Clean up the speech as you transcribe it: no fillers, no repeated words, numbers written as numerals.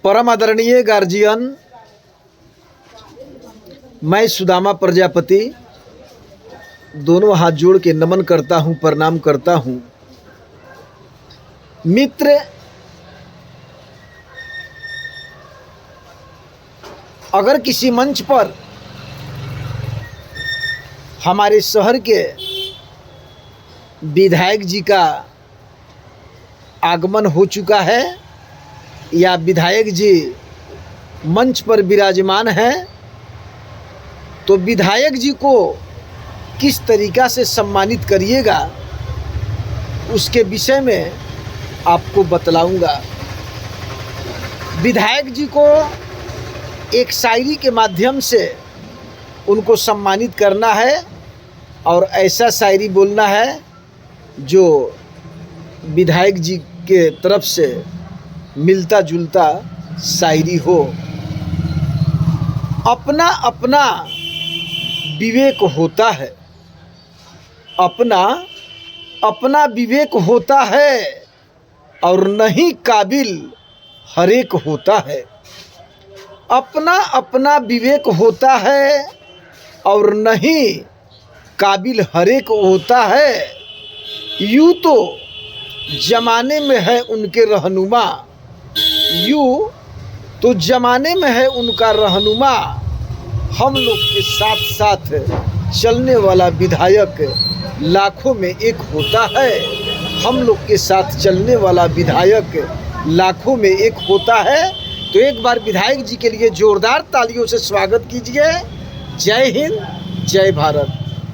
परम आदरणीय गार्जियन, मैं सुदामा प्रजापति दोनों हाथ जोड़ के नमन करता हूं, प्रणाम करता हूं। मित्र, अगर किसी मंच पर हमारे शहर के विधायक जी का आगमन हो चुका है या विधायक जी मंच पर विराजमान हैं, तो विधायक जी को किस तरीक़ा से सम्मानित करिएगा उसके विषय में आपको बतलाऊंगा। विधायक जी को एक शायरी के माध्यम से उनको सम्मानित करना है और ऐसा शायरी बोलना है जो विधायक जी के तरफ से मिलता जुलता शायरी हो। अपना अपना विवेक होता है, अपना अपना विवेक होता है और नहीं काबिल हरेक होता है। अपना अपना विवेक होता है और नहीं काबिल हरेक होता है। यूँ तो जमाने में है उनके रहनुमा, यूँ तो जमाने में है उनका रहनुमा। हम लोग के साथ साथ चलने वाला विधायक लाखों में एक होता है। हम लोग के साथ चलने वाला विधायक लाखों में एक होता है। तो एक बार विधायक जी के लिए जोरदार तालियों से स्वागत कीजिए। जय हिंद, जय भारत।